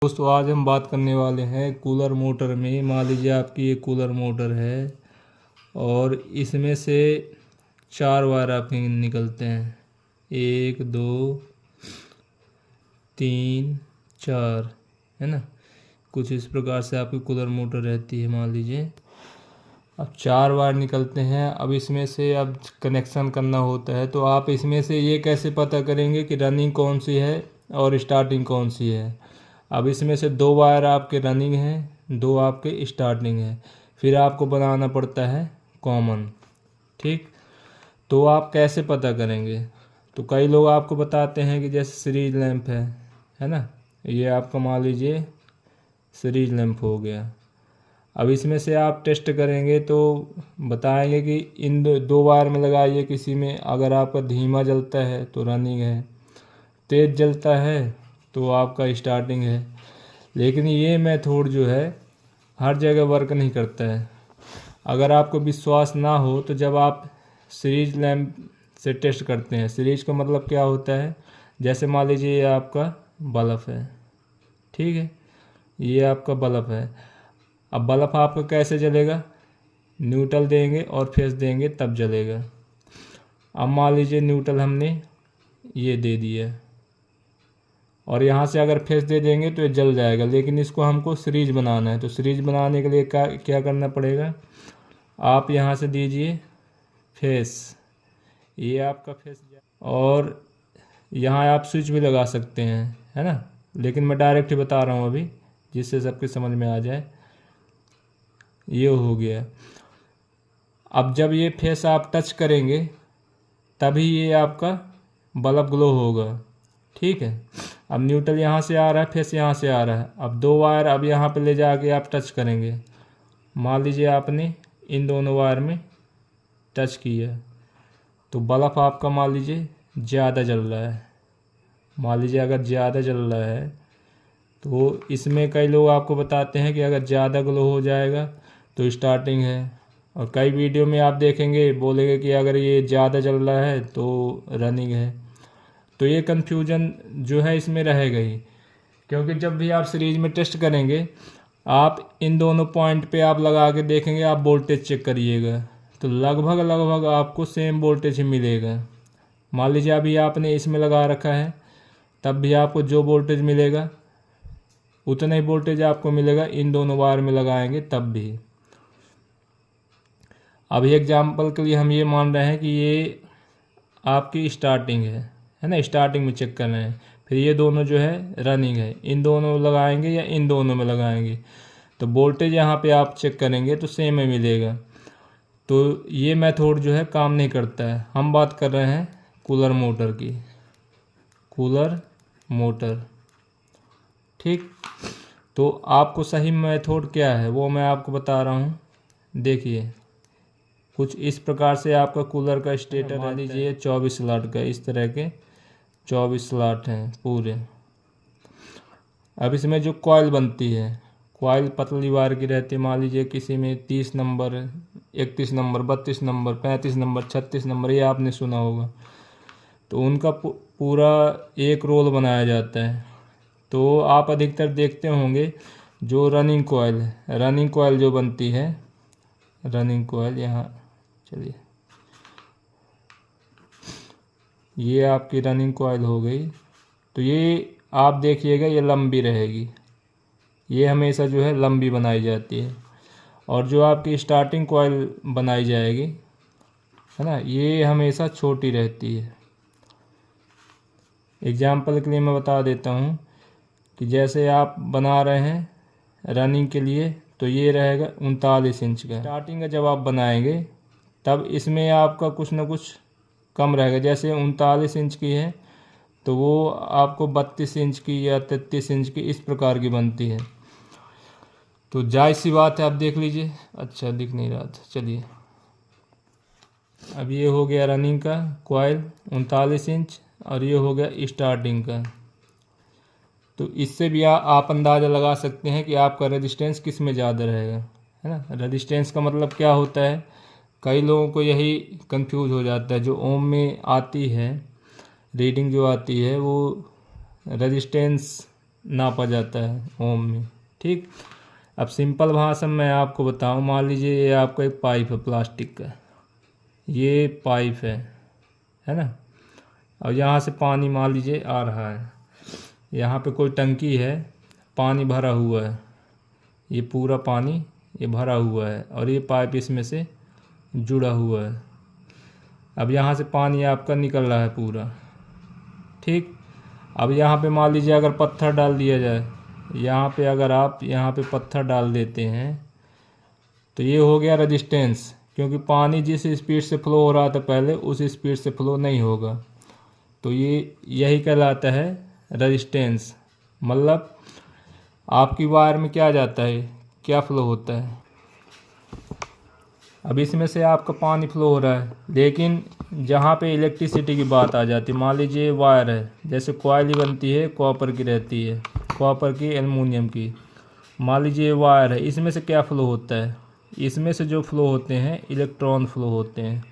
दोस्तों आज हम बात करने वाले हैं कूलर मोटर में। मान लीजिए आपकी ये कूलर मोटर है और इसमें से 4 वायर आपके निकलते हैं, 1 2 3 4, है ना। कुछ इस प्रकार से आपकी कूलर मोटर रहती है। मान लीजिए अब 4 वायर निकलते हैं। अब इसमें से अब कनेक्शन करना होता है, तो आप इसमें से ये कैसे पता करेंगे कि रनिंग कौन सी है और स्टार्टिंग कौन सी है। अब इसमें से 2 वायर आपके रनिंग हैं, 2 आपके स्टार्टिंग है। फिर आपको बनाना पड़ता है कॉमन, ठीक। तो आप कैसे पता करेंगे, तो कई लोग आपको बताते हैं कि जैसे सीरीज लैंप है ना। ये आपका मान लीजिए सीरीज लैंप हो गया। अब इसमें से आप टेस्ट करेंगे तो बताएंगे कि इन 2 वायर में लगाइए किसी में। अगर आपका धीमा जलता है तो रनिंग है, तेज़ जलता है तो आपका स्टार्टिंग है। लेकिन ये मेथड जो है हर जगह वर्क नहीं करता है। अगर आपको विश्वास ना हो तो जब आप सीरीज लैंप से टेस्ट करते हैं, सीरीज का मतलब क्या होता है, जैसे मान लीजिए ये आपका बल्ब है, ठीक है, ये आपका बल्ब है। अब बल्ब आपका कैसे जलेगा, न्यूट्रल देंगे और फेस देंगे तब जलेगा। अब मान लीजिए न्यूट्रल हमने ये दे दिया और यहाँ से अगर फेस दे देंगे तो ये जल जाएगा। लेकिन इसको हमको सीरीज बनाना है, तो सीरीज बनाने के लिए क्या करना पड़ेगा, आप यहाँ से दीजिए फेस, ये आपका फेस, और यहाँ आप स्विच भी लगा सकते हैं, है ना। लेकिन मैं डायरेक्ट ही बता रहा हूँ अभी, जिससे सबके समझ में आ जाए। ये हो गया। अब जब ये फेस आप टच करेंगे तभी ये आपका बल्ब ग्लो होगा, ठीक है। अब न्यूट्रल यहाँ से आ रहा है, फेस यहाँ से आ रहा है। अब 2 वायर अब यहाँ पे ले जाके आप टच करेंगे। मान लीजिए आपने इन दोनों वायर में टच किया तो बल्ब आपका मान लीजिए ज़्यादा जल रहा है। मान लीजिए अगर ज़्यादा जल रहा है तो इसमें कई लोग आपको बताते हैं कि अगर ज़्यादा ग्लो हो जाएगा तो स्टार्टिंग है, और कई वीडियो में आप देखेंगे बोलेंगे कि अगर ये ज़्यादा जल रहा है तो रनिंग है। तो ये कन्फ्यूजन जो है इसमें रहेगा ही, क्योंकि जब भी आप सीरीज में टेस्ट करेंगे आप इन दोनों पॉइंट पे आप लगा के देखेंगे, आप वोल्टेज चेक करिएगा तो लगभग आपको सेम वोल्टेज ही मिलेगा। मान लीजिए अभी आपने इसमें लगा रखा है, तब भी आपको जो वोल्टेज मिलेगा उतना ही वोल्टेज आपको मिलेगा इन दोनों वायर में लगाएंगे तब भी। अभी एग्जाम्पल के लिए हम ये मान रहे हैं कि ये आपकी स्टार्टिंग है ना, स्टार्टिंग में चेक कर रहे हैं। फिर ये दोनों जो है रनिंग है, इन दोनों लगाएंगे या इन दोनों में लगाएंगे तो वोल्टेज यहाँ पे आप चेक करेंगे तो सेम ही मिलेगा। तो ये मेथड जो है काम नहीं करता है। हम बात कर रहे हैं कूलर मोटर की, कूलर मोटर, ठीक। तो आपको सही मेथड क्या है वो मैं आपको बता रहा हूँ। देखिए कुछ इस प्रकार से आपका कूलर का स्टेटर, मान लीजिए 24 स्लॉट का, इस तरह के 24 स्लॉट हैं पूरे। अब इसमें जो कॉइल बनती है, कॉइल पतली वायर की रहती है। मान लीजिए किसी में 30 number, 31 number, 32 number, 35 number, 36 number, ये आपने सुना होगा। तो उनका पूरा एक रोल बनाया जाता है। तो आप अधिकतर देखते होंगे जो रनिंग कॉइल है, रनिंग कॉइल जो बनती है, रनिंग कॉइल, यहाँ चलिए ये आपकी रनिंग कॉइल हो गई। तो ये आप देखिएगा ये लंबी रहेगी, ये हमेशा जो है लंबी बनाई जाती है। और जो आपकी स्टार्टिंग कॉइल बनाई जाएगी, है ना, ये हमेशा छोटी रहती है। एग्जाम्पल के लिए मैं बता देता हूँ कि जैसे आप बना रहे हैं रनिंग के लिए तो ये रहेगा 39 इंच का। स्टार्टिंग का जब आप बनाएंगे तब इसमें आपका कुछ ना कुछ कम रहेगा। जैसे 39 इंच की है तो वो आपको 32 इंच की या 33 इंच की इस प्रकार की बनती है। तो जायज़ सी बात है, आप देख लीजिए। अच्छा दिख नहीं रहा था, चलिए। अब ये हो गया रनिंग का कॉइल 39 इंच और ये हो गया स्टार्टिंग का। तो इससे भी आप अंदाज़ा लगा सकते हैं कि आपका रेजिस्टेंस किस में ज़्यादा रहेगा, है ना। रेजिस्टेंस का मतलब क्या होता है, कई लोगों को यही कंफ्यूज हो जाता है। जो ओम में आती है रीडिंग जो आती है वो रेजिस्टेंस नापा जाता है ओम में। ठीक, अब सिंपल भाषा में मैं आपको बताऊं, मान लीजिए ये आपका एक पाइप है प्लास्टिक का, ये पाइप है ना, और यहाँ से पानी मान लीजिए आ रहा है, यहाँ पे कोई टंकी है, पानी भरा हुआ है, ये पूरा पानी ये भरा हुआ है और ये पाइप इसमें से जुड़ा हुआ है। अब यहाँ से पानी आपका निकल रहा है पूरा। ठीक, अब यहाँ पे मान लीजिए अगर पत्थर डाल दिया जाए, यहाँ पे अगर आप यहाँ पे पत्थर डाल देते हैं तो ये हो गया रेजिस्टेंस, क्योंकि पानी जिस स्पीड से फ्लो हो रहा था पहले उस स्पीड से फ्लो नहीं होगा, तो ये यही कहलाता है रेजिस्टेंस। मतलब आपकी वायर में क्या जाता है, क्या फ्लो होता है। अब इसमें से आपका पानी फ्लो हो रहा है, लेकिन जहाँ पे इलेक्ट्रिसिटी की बात आ जाती है, मान लीजिए वायर है, जैसे कॉइल बनती है कॉपर की रहती है, कॉपर की, एल्युमिनियम की, मान लीजिए वायर है, इसमें से क्या फ़्लो होता है, इसमें से जो फ्लो होते हैं इलेक्ट्रॉन फ्लो होते हैं।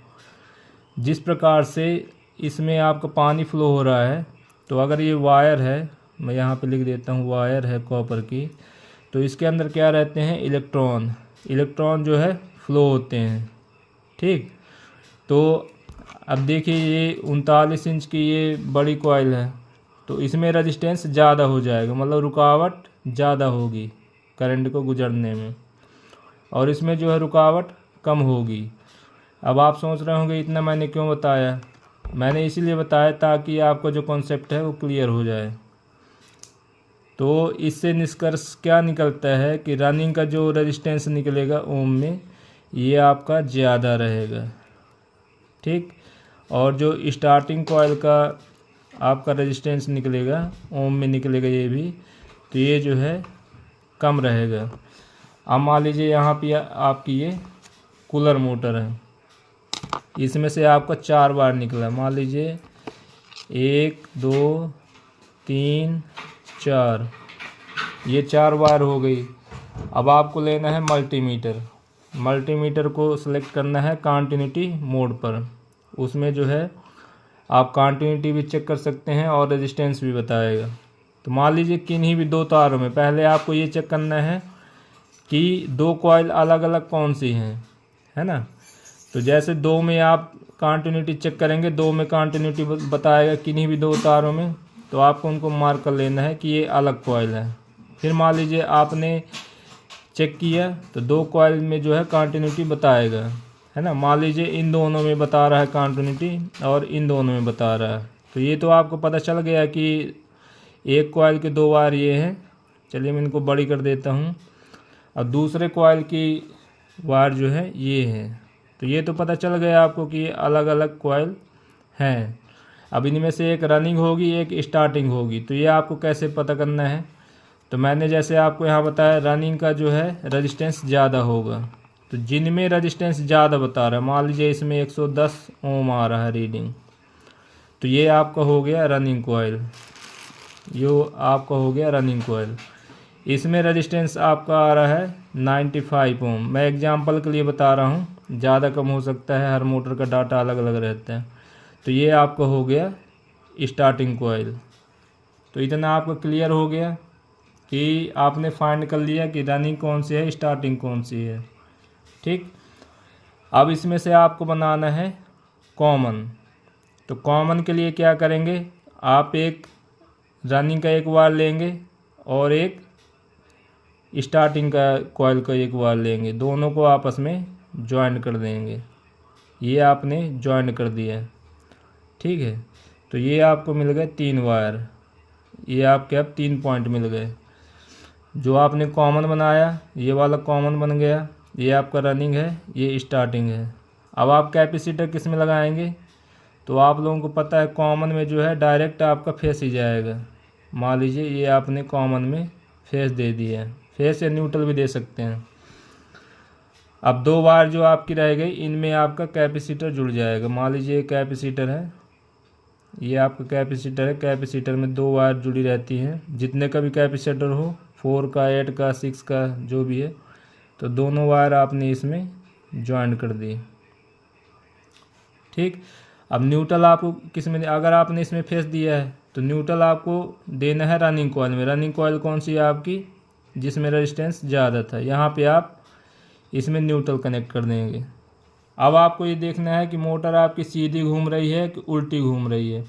जिस प्रकार से इसमें आपका पानी फ्लो हो रहा है, तो अगर ये वायर है, मैं यहाँ पे लिख देता हूँ वायर है कॉपर की, तो इसके अंदर क्या रहते हैं, इलेक्ट्रॉन, इलेक्ट्रॉन जो है फ्लो होते हैं। ठीक, तो अब देखिए ये 39 इंच की ये बड़ी कॉइल है, तो इसमें रेजिस्टेंस ज़्यादा हो जाएगा, मतलब रुकावट ज़्यादा होगी करंट को गुजरने में, और इसमें जो है रुकावट कम होगी। अब आप सोच रहे होंगे इतना मैंने क्यों बताया, मैंने इसीलिए बताया ताकि आपका जो कॉन्सेप्ट है वो क्लियर हो जाए। तो इससे निष्कर्ष क्या निकलता है कि रनिंग का जो रेजिस्टेंस निकलेगा ओम में, ये आपका ज़्यादा रहेगा। ठीक, और जो स्टार्टिंग कॉइल का आपका रेजिस्टेंस निकलेगा ओम में निकलेगा ये भी, तो ये जो है कम रहेगा। अब मान लीजिए यहाँ पे आपकी ये कूलर मोटर है, इसमें से आपका 4 बार निकला, मान लीजिए 1 2 3 4, ये 4 बार हो गई। अब आपको लेना है मल्टीमीटर, मल्टीमीटर को सिलेक्ट करना है कंटिन्यूटी मोड पर, उसमें जो है आप कंटिन्यूटी भी चेक कर सकते हैं और रेजिस्टेंस भी बताएगा। तो मान लीजिए किन्हीं भी 2 तारों में पहले आपको ये चेक करना है कि 2 कॉइल अलग अलग कौन सी हैं, है ना। तो जैसे 2 में आप कंटिन्यूटी चेक करेंगे, 2 में कंटिन्यूटी बताएगा किन्हीं भी 2 तारों में, तो आपको उनको मार्क कर लेना है कि ये अलग कॉइल है। फिर मान लीजिए आपने चेक किया तो 2 कॉइल में जो है कंटिन्यूटी बताएगा, है ना। मान लीजिए इन दोनों में बता रहा है कंटिन्यूटी और इन दोनों में बता रहा है, तो ये तो आपको पता चल गया कि एक कॉइल के 2 वायर ये हैं। चलिए मैं इनको बड़ी कर देता हूँ। और दूसरे कॉइल की वायर जो है ये है, तो ये तो पता चल गया आपको कि ये अलग अलग कॉइल हैं। अब इनमें से एक रनिंग होगी, एक स्टार्टिंग होगी, तो ये आपको कैसे पता करना है। तो मैंने जैसे आपको यहाँ बताया रनिंग का जो है रेजिस्टेंस ज़्यादा होगा, तो जिनमें रेजिस्टेंस ज़्यादा बता रहा है, मान लीजिए इसमें 110 ओम आ रहा है रीडिंग, तो ये आपका हो गया रनिंग कॉइल, यो आपका हो गया रनिंग कॉइल। इसमें रेजिस्टेंस आपका आ रहा है 95 ओम। मैं एग्जांपल के लिए बता रहा हूँ, ज़्यादा कम हो सकता है, हर मोटर का डाटा अलग अलग रहता है। तो ये आपका हो गया स्टार्टिंग कॉइल। तो इतना आपको क्लियर हो गया कि आपने फाइंड कर लिया कि रनिंग कौन सी है, स्टार्टिंग कौन सी है। ठीक, अब इसमें से आपको बनाना है कॉमन। तो कॉमन के लिए क्या करेंगे, आप एक रनिंग का एक वायर लेंगे और एक स्टार्टिंग का कॉइल का एक वायर लेंगे, दोनों को आपस में ज्वाइन कर देंगे। ये आपने ज्वाइन कर दिया, ठीक है। तो ये आपको मिल गए 3 वायर, ये आपके अब 3 पॉइंट मिल गए। जो आपने कॉमन बनाया ये वाला कॉमन बन गया, ये आपका रनिंग है, ये स्टार्टिंग है। अब आप कैपेसिटर किस में लगाएंगे, तो आप लोगों को पता है कॉमन में जो है डायरेक्ट आपका फेस ही जाएगा। मान लीजिए ये आपने कॉमन में फेस दे दिया है, फेस या न्यूट्रल भी दे सकते हैं। अब 2 वायर जो आपकी रह गई, इनमें आपका कैपेसिटर जुड़ जाएगा। मान लीजिए कैपेसिटर है, ये आपका कैपेसिटर है, कैपेसिटर में 2 वायर जुड़ी रहती हैं, जितने का भी कैपेसिटर हो, 4 का 8 का 6 का जो भी है, तो दोनों वायर आपने इसमें ज्वाइन कर दी। ठीक, अब न्यूट्रल आपको किस में, अगर आपने इसमें फेस दिया है तो न्यूट्रल आपको देना है रनिंग कॉइल में। रनिंग कॉइल कौन सी है आपकी, जिसमें रेजिस्टेंस ज़्यादा था, यहाँ पे आप इसमें न्यूट्रल कनेक्ट कर देंगे। अब आपको ये देखना है कि मोटर आपकी सीधी घूम रही है कि उल्टी घूम रही है।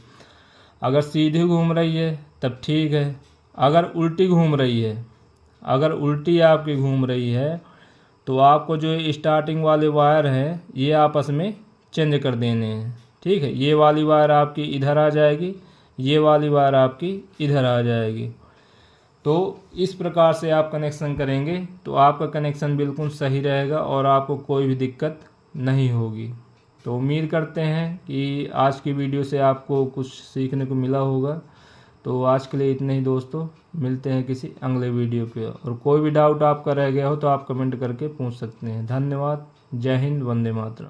अगर सीधी घूम रही है तब ठीक है, अगर उल्टी घूम रही है, अगर उल्टी आपकी घूम रही है तो आपको जो स्टार्टिंग वाले वायर हैं ये आपस में चेंज कर देने हैं। ठीक है, ये वाली वायर आपकी इधर आ जाएगी, ये वाली वायर आपकी इधर आ जाएगी। तो इस प्रकार से आप कनेक्शन करेंगे तो आपका कनेक्शन बिल्कुल सही रहेगा और आपको कोई भी दिक्कत नहीं होगी। तो उम्मीद करते हैं कि आज की वीडियो से आपको कुछ सीखने को मिला होगा। तो आज के लिए इतना ही दोस्तों, मिलते हैं किसी अगले वीडियो पे। और कोई भी डाउट आपका रह गया हो तो आप कमेंट करके पूछ सकते हैं। धन्यवाद। जय हिंद, वंदे मातरम।